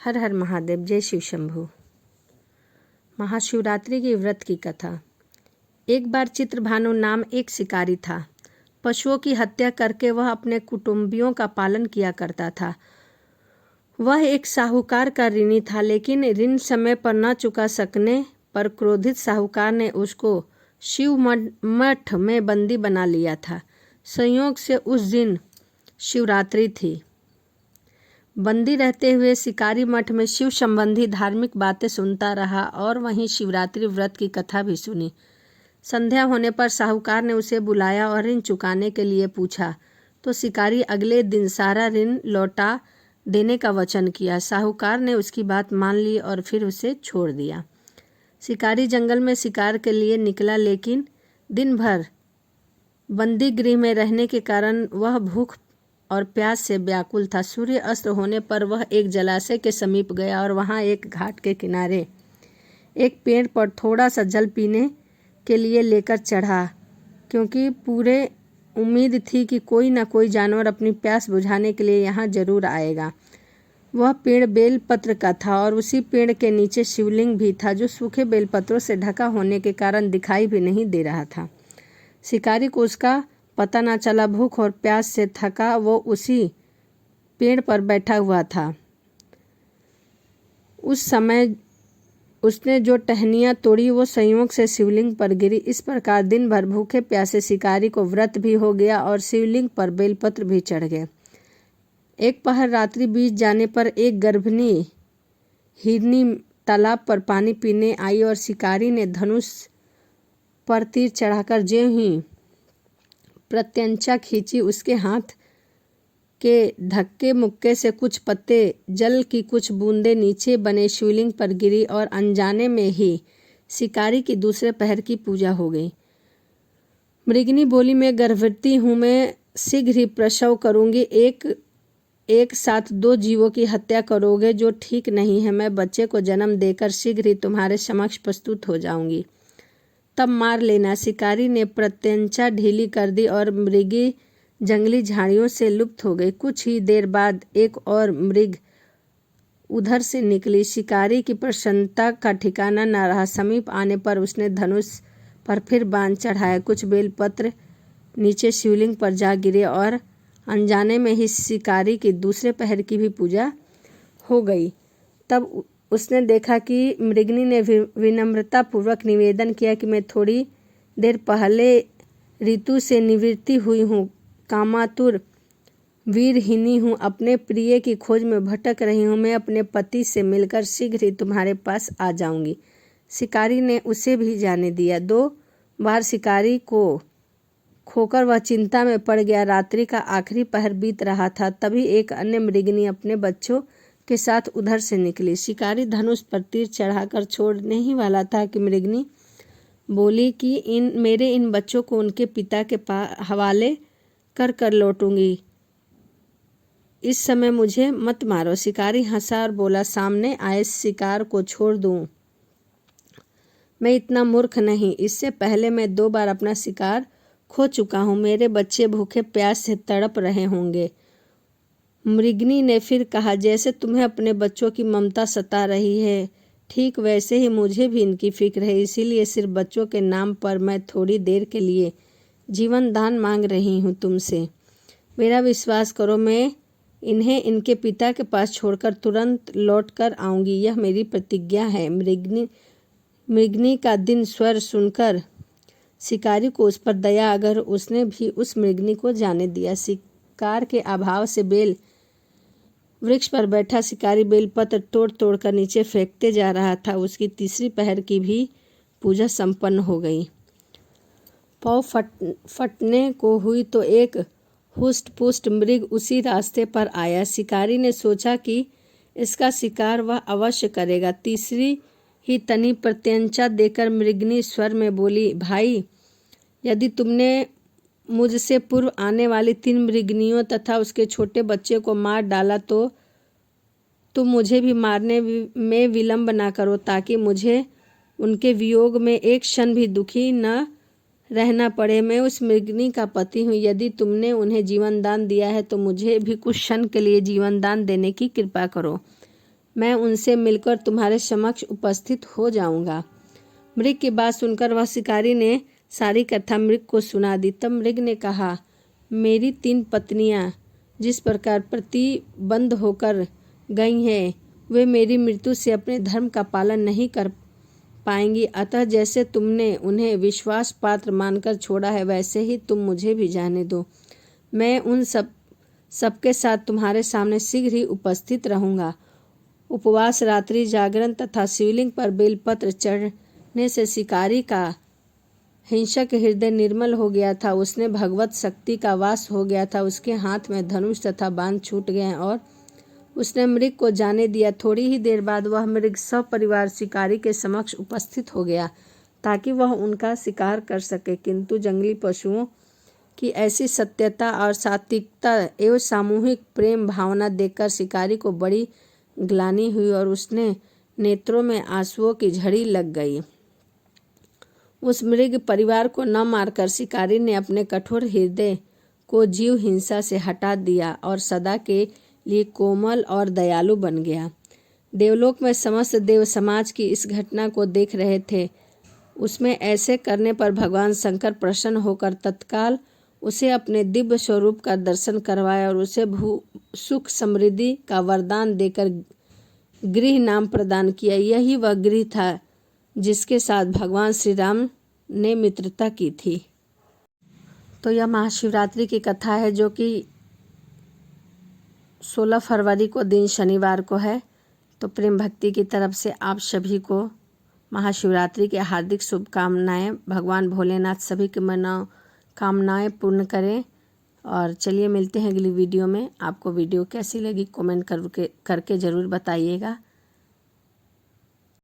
हर हर महादेव। जय शिव शंभू। महाशिवरात्रि की व्रत की कथा। एक बार चित्रभानु नाम एक शिकारी था। पशुओं की हत्या करके वह अपने कुटुंबियों का पालन किया करता था। वह एक साहूकार का ऋणी था, लेकिन ऋण समय पर न चुका सकने पर क्रोधित साहूकार ने उसको शिव मठ में बंदी बना लिया था। संयोग से उस दिन शिवरात्रि थी। बंदी रहते हुए शिकारी मठ में शिव संबंधी धार्मिक बातें सुनता रहा और वहीं शिवरात्रि व्रत की कथा भी सुनी। संध्या होने पर साहूकार ने उसे बुलाया और ऋण चुकाने के लिए पूछा तो शिकारी अगले दिन सारा ऋण लौटा देने का वचन किया। साहूकार ने उसकी बात मान ली और फिर उसे छोड़ दिया। शिकारी जंगल में शिकार के लिए निकला, लेकिन दिन भर बंदी गृह में रहने के कारण वह भूख और प्यास से व्याकुल था। सूर्य अस्त होने पर वह एक जलाशय के समीप गया और वहां एक घाट के किनारे एक पेड़ पर थोड़ा सा जल पीने के लिए लेकर चढ़ा, क्योंकि पूरे उम्मीद थी कि कोई न कोई जानवर अपनी प्यास बुझाने के लिए यहाँ जरूर आएगा। वह पेड़ बेलपत्र का था और उसी पेड़ के नीचे शिवलिंग भी था, जो सूखे बेलपत्रों से ढका होने के कारण दिखाई भी नहीं दे रहा था। शिकारी को उसका पता न चला। भूख और प्यास से थका वो उसी पेड़ पर बैठा हुआ था। उस समय उसने जो टहनियाँ तोड़ी वो संयोग से शिवलिंग पर गिरी। इस प्रकार दिन भर भूखे प्यासे शिकारी को व्रत भी हो गया और शिवलिंग पर बेलपत्र भी चढ़ गए। एक पहर रात्रि बीत जाने पर एक गर्भिणी हिरनी तालाब पर पानी पीने आई और शिकारी ने धनुष पर तीर चढ़ाकर ज्यों ही प्रत्यंचा खींची, उसके हाथ के धक्के मुक्के से कुछ पत्ते जल की कुछ बूंदें नीचे बने शिवलिंग पर गिरी और अनजाने में ही शिकारी की दूसरे पहर की पूजा हो गई। मृगनी बोली, मैं गर्भवती हूँ, मैं शीघ्र ही प्रसव करूँगी। एक साथ दो जीवों की हत्या करोगे जो ठीक नहीं है। मैं बच्चे को जन्म देकर शीघ्र ही तुम्हारे समक्ष प्रस्तुत हो जाऊंगी, तब मार लेना। शिकारी ने प्रत्यंचा ढीली कर दी और मृगी जंगली झाड़ियों से लुप्त हो गई। कुछ ही देर बाद एक और मृग उधर से निकली। शिकारी की प्रसन्नता का ठिकाना न रहा। समीप आने पर उसने धनुष पर फिर बाण चढ़ाया। कुछ बेलपत्र नीचे शिवलिंग पर जा गिरे और अनजाने में ही शिकारी की दूसरे पहर की भी पूजा हो गई। तब उसने देखा कि मृगनी ने विनम्रता पूर्वक निवेदन किया कि मैं थोड़ी देर पहले ऋतु से निवृत्ति हुई हूँ, कामातुर वीरहिनी हूँ, अपने प्रिय की खोज में भटक रही हूँ। मैं अपने पति से मिलकर शीघ्र ही तुम्हारे पास आ जाऊंगी। शिकारी ने उसे भी जाने दिया। 2 बार शिकारी को खोकर वह चिंता में पड़ गया। रात्रि का आखिरी पहर बीत रहा था, तभी एक अन्य मृगनी अपने बच्चों के साथ उधर से निकली। शिकारी धनुष पर तीर चढ़ाकर छोड़ने ही वाला था कि मृगनी बोली कि मेरे इन बच्चों को उनके पिता के हवाले कर लौटूंगी, इस समय मुझे मत मारो। शिकारी हंसा और बोला, सामने आए शिकार को छोड़ दूं? मैं इतना मूर्ख नहीं। इससे पहले मैं 2 बार अपना शिकार खो चुका हूँ। मेरे बच्चे भूखे प्यास से तड़प रहे होंगे। मृगनी ने फिर कहा, जैसे तुम्हें अपने बच्चों की ममता सता रही है, ठीक वैसे ही मुझे भी इनकी फिक्र है। इसीलिए सिर्फ बच्चों के नाम पर मैं थोड़ी देर के लिए जीवन दान मांग रही हूँ तुमसे। मेरा विश्वास करो, मैं इन्हें इनके पिता के पास छोड़कर तुरंत लौट कर आऊँगी। यह मेरी प्रतिज्ञा है। मृगनी का दिन स्वर सुनकर शिकारी को उस पर दया अगर उसने भी उस मृगनी को जाने दिया। शिकार के अभाव से बेल वृक्ष पर बैठा शिकारी बेलपत्र तोड़ तोड़ कर नीचे फेंकते जा रहा था। उसकी तीसरी पहर की भी पूजा संपन्न हो गई। पाँव फटने को हुई तो एक हुष्ट पुष्ट मृग उसी रास्ते पर आया। शिकारी ने सोचा कि इसका शिकार वह अवश्य करेगा। तीसरी ही तनी प्रत्यंचा देकर मृगनी स्वर में बोली, भाई, यदि तुमने मुझसे पूर्व आने वाली 3 मृगनियों तथा उसके छोटे बच्चे को मार डाला तो तुम मुझे भी मारने में विलंब ना करो, ताकि मुझे उनके वियोग में एक क्षण भी दुखी न रहना पड़े। मैं उस मृगनी का पति हूँ। यदि तुमने उन्हें जीवन दान दिया है तो मुझे भी कुछ क्षण के लिए जीवन दान देने की कृपा करो। मैं उनसे मिलकर तुम्हारे समक्ष उपस्थित हो जाऊंगा। मृग की बात सुनकर वह शिकारी ने सारी कथा मृग को सुना दी। तब मृग ने कहा, मेरी 3 पत्नियां जिस प्रकार प्रतिबंध होकर गई हैं, वे मेरी मृत्यु से अपने धर्म का पालन नहीं कर पाएंगी। अतः जैसे तुमने उन्हें विश्वास पात्र मानकर छोड़ा है, वैसे ही तुम मुझे भी जाने दो। मैं उन सबके साथ तुम्हारे सामने शीघ्र ही उपस्थित रहूंगा। उपवास, रात्रि जागरण तथा शिवलिंग पर बेलपत्र चढ़ने से शिकारी का हिंसक हृदय निर्मल हो गया था। उसने भगवत शक्ति का वास हो गया था। उसके हाथ में धनुष तथा बाण छूट गए और उसने मृग को जाने दिया। थोड़ी ही देर बाद वह मृग सपरिवार शिकारी के समक्ष उपस्थित हो गया ताकि वह उनका शिकार कर सके। किंतु जंगली पशुओं की ऐसी सत्यता और सात्विकता एवं सामूहिक प्रेम भावना देखकर शिकारी को बड़ी ग्लानि हुई और उसने नेत्रों में आंसुओं की झड़ी लग गई। उस मृग परिवार को न मारकर शिकारी ने अपने कठोर हृदय को जीव हिंसा से हटा दिया और सदा के लिए कोमल और दयालु बन गया। देवलोक में समस्त देव समाज की इस घटना को देख रहे थे। उसमें ऐसे करने पर भगवान शंकर प्रसन्न होकर तत्काल उसे अपने दिव्य स्वरूप का दर्शन करवाया और उसे सुख समृद्धि का वरदान देकर गृह नाम प्रदान किया। यही वह गृह था जिसके साथ भगवान श्री राम ने मित्रता की थी। तो यह महाशिवरात्रि की कथा है जो कि 16 फरवरी को दिन शनिवार को है। तो प्रेम भक्ति की तरफ से आप सभी को महाशिवरात्रि की हार्दिक शुभकामनाएं। भगवान भोलेनाथ सभी की मनोकामनाएं पूर्ण करें। और चलिए मिलते हैं अगली वीडियो में। आपको वीडियो कैसी लगी कमेंट करके ज़रूर बताइएगा।